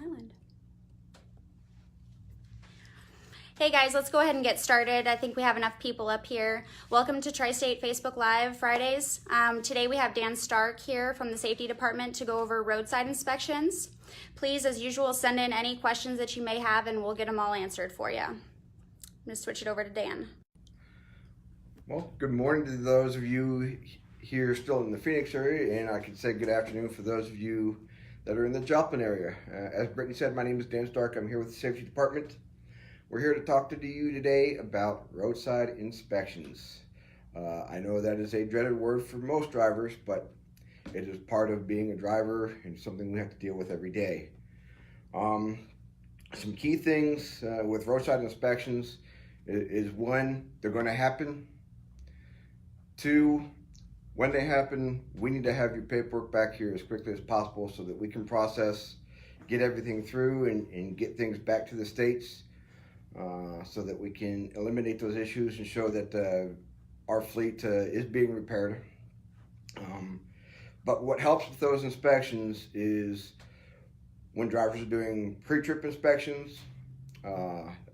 Island. Hey guys, let's go ahead and get started. I think we have enough people up here. Welcome to Tri-State Facebook Live Fridays. Today we have Dan Stark here from the Safety Department to go over roadside inspections. Please, as usual, send in any questions that you may have and we'll get them all answered for you. I'm going to switch it over to Dan. Well, good morning to those of you here still in the Phoenix area, and I can say good afternoon for those of you that are in the Joplin area. As Brittany said, my name is Dan Stark. I'm here with the Safety Department. We're here to talk to you today about roadside inspections. I know that is a dreaded word for most drivers, but it is part of being a driver and something we have to deal with every day. Some key things with roadside inspections is one, they're going to happen. Two, when they happen, we need to have your paperwork back here as quickly as possible so that we can process, get everything through and get things back to the states so that we can eliminate those issues and show that our fleet is being repaired. But what helps with those inspections is when drivers are doing pre-trip inspections,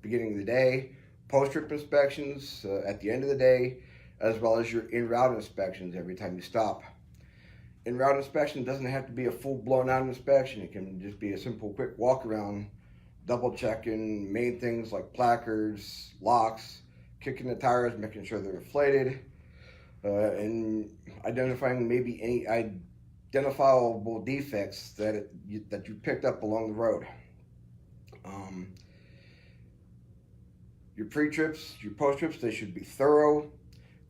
beginning of the day, post-trip inspections at the end of the day, as well as your in-route inspections every time you stop. In-route inspection doesn't have to be a full-blown out inspection. It can just be a simple, quick walk-around, double-checking main things like placards, locks, kicking the tires, making sure they're inflated, and identifying maybe any identifiable defects that you picked up along the road. Your pre-trips, your post-trips, they should be thorough.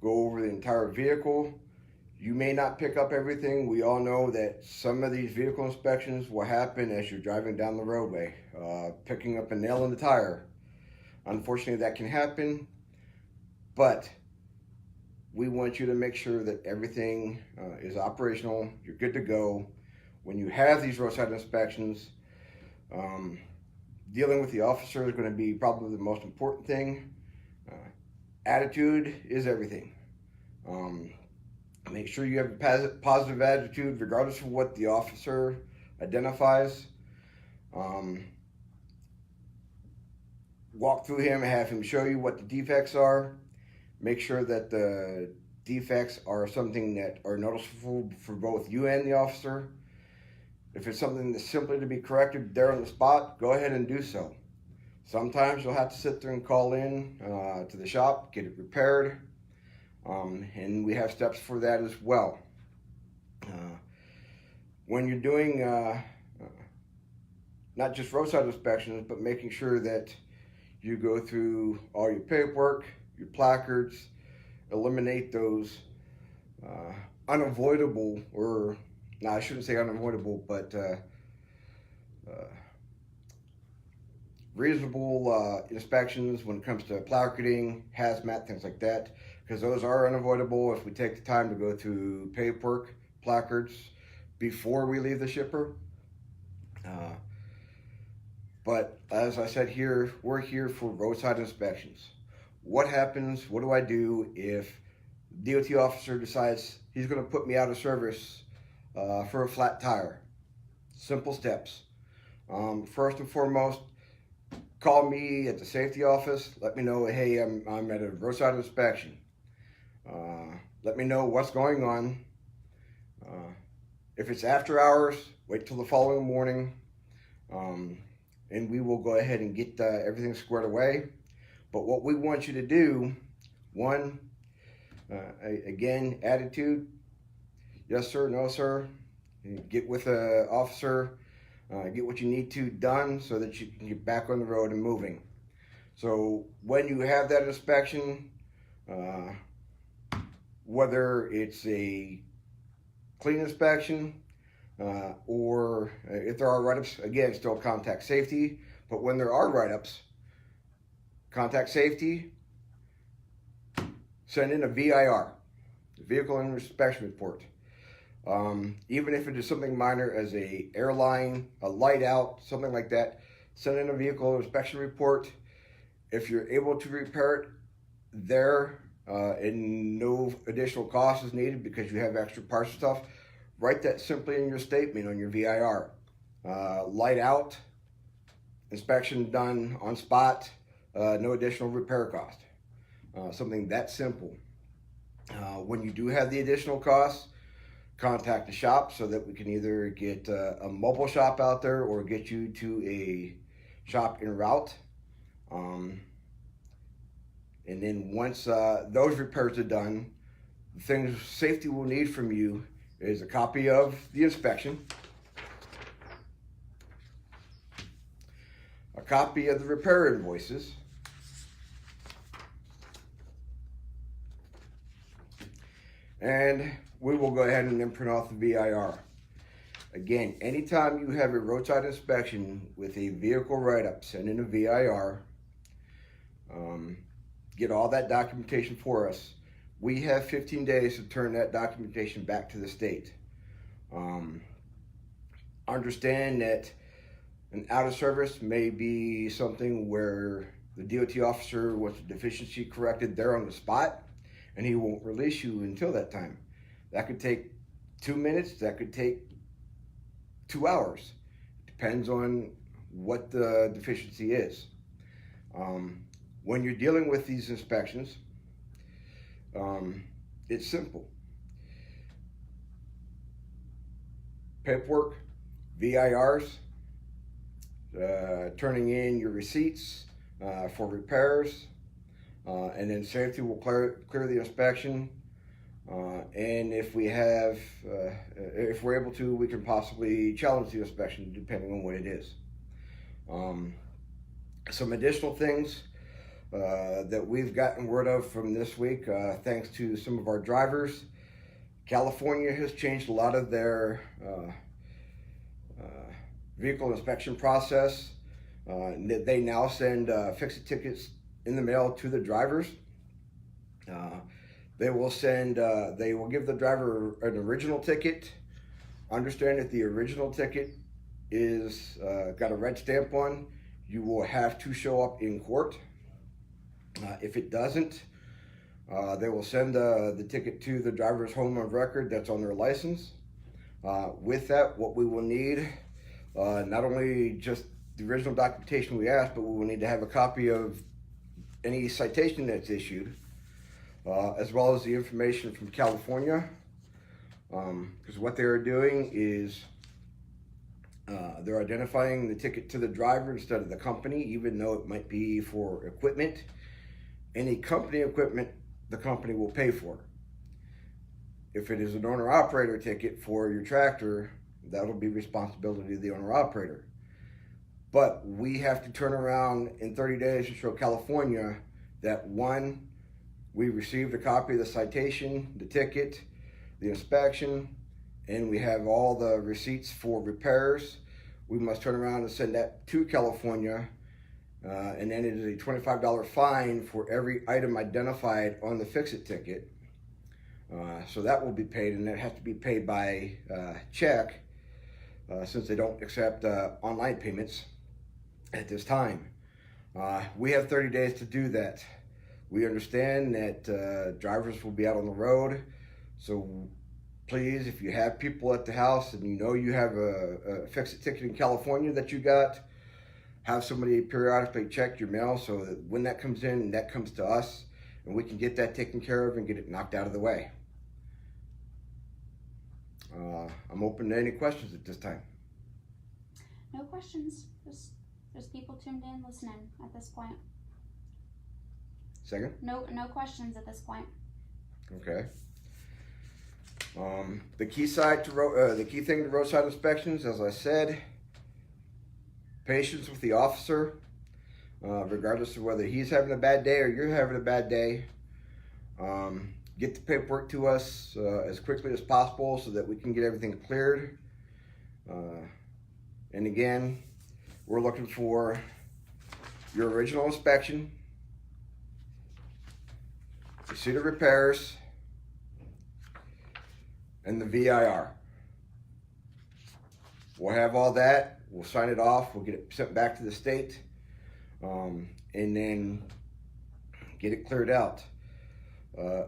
Go over the entire vehicle. You may not pick up everything. We all know that some of these vehicle inspections will happen as you're driving down the roadway, picking up a nail in the tire. Unfortunately, that can happen, but we want you to make sure that everything is operational, you're good to go. When you have these roadside inspections, dealing with the officer is going to be probably the most important thing. Attitude is everything. Make sure you have a positive attitude regardless of what the officer identifies. Walk through him and have him show you what the defects are. Make sure that the defects are something that are noticeable for both you and the officer. If it's something that's simply to be corrected there on the spot, go ahead and do so. Sometimes you'll have to sit there and call in to the shop, get it repaired, and we have steps for that as well. When you're doing not just roadside inspections, but making sure that you go through all your paperwork, your placards, eliminate those unavoidable, or no, I shouldn't say unavoidable, but reasonable inspections when it comes to placarding, hazmat, things like that, because those are unavoidable if we take the time to go through paperwork, placards before we leave the shipper. But as I said here, we're here for roadside inspections. What happens, what do I do if DOT officer decides he's going to put me out of service for a flat tire? Simple steps. First and foremost, call me at the safety office. Let me know, hey, I'm at a roadside inspection. Let me know what's going on. If it's after hours, wait till the following morning, and we will go ahead and get everything squared away. But what we want you to do, one, again, attitude, yes sir, no sir. Get with an officer, get what you need to done so that you can get back on the road and moving. So when you have that inspection, whether it's a clean inspection or if there are write-ups, again, still contact safety. But when there are write-ups, contact safety, send in a VIR, Vehicle Inspection Report. Even if it is something minor as a airline, a light out, something like that, send in a vehicle inspection report. If you're able to repair it there and no additional cost is needed because you have extra parts and stuff, write that simply in your statement on your VIR. Light out, inspection done on spot, no additional repair cost. Something that simple. When you do have the additional costs, contact the shop so that we can either get a mobile shop out there or get you to a shop en route. And then once those repairs are done, the things safety will need from you is a copy of the inspection, a copy of the repair invoices, and we will go ahead and then print off the VIR. Again, anytime you have a roadside inspection with a vehicle write-up, send in a VIR, get all that documentation for us. We have 15 days to turn that documentation back to the state. Understand that an out of service may be something where the DOT officer wants a deficiency corrected there on the spot, and he won't release you until that time. That could take 2 minutes, that could take 2 hours. Depends on what the deficiency is. When you're dealing with these inspections, it's simple. Paperwork, VIRs, turning in your receipts for repairs, and then safety will clear the inspection. And if we have, if we're able to, we can possibly challenge the inspection depending on what it is. Some additional things that we've gotten word of from this week, thanks to some of our drivers. California has changed a lot of their vehicle inspection process. They now send fix-it tickets in the mail to the drivers. They will give the driver an original ticket. Understand that the original ticket is got a red stamp on. You will have to show up in court. If it doesn't, they will send the ticket to the driver's home of record that's on their license. With that, what we will need, not only just the original documentation we asked, but we will need to have a copy of any citation that's issued, as well as the information from California. Because what they're doing is they're identifying the ticket to the driver instead of the company, even though it might be for equipment. Any company equipment, the company will pay for. If it is an owner-operator ticket for your tractor, that'll be responsibility of the owner-operator. But we have to turn around in 30 days to show California that, one, we received a copy of the citation, the ticket, the inspection, and we have all the receipts for repairs. We must turn around and send that to California. And then it is a $25 fine for every item identified on the fix-it ticket. So that will be paid, and that has to be paid by check, since they don't accept online payments at this time. We have 30 days to do that. We understand that drivers will be out on the road, so please, if you have people at the house and you know you have a fix-it ticket in California that you got, have somebody periodically check your mail so that when that comes in, that comes to us, and we can get that taken care of and get it knocked out of the way. I'm open to any questions at this time. No questions. Just people tuned in listening at this point. Second? No questions at this point. Okay. The key thing to roadside inspections, as I said, patience with the officer, regardless of whether he's having a bad day or you're having a bad day. Get the paperwork to us as quickly as possible so that we can get everything cleared. And again, we're looking for your original inspection, receipt of repairs, and the VIR. We'll have all that. We'll sign it off. We'll get it sent back to the state, and then get it cleared out.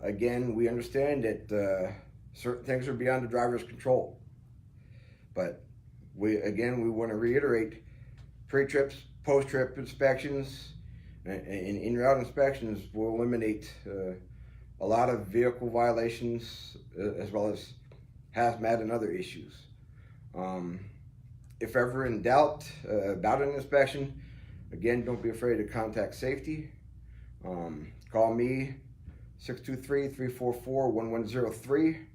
Again, we understand that certain things are beyond the driver's control, but we want to reiterate, Pre-trips, post-trip inspections, and in-route inspections will eliminate a lot of vehicle violations as well as hazmat and other issues. If ever in doubt about an inspection, again, don't be afraid to contact safety. Call me 623-344-1103.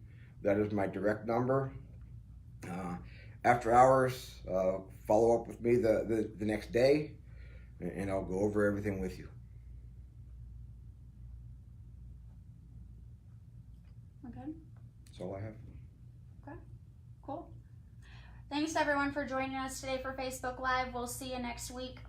That is my direct number. After hours, follow up with me the next day, and I'll go over everything with you. Okay. That's all I have. Okay. Cool. Thanks everyone for joining us today for Facebook Live. We'll see you next week.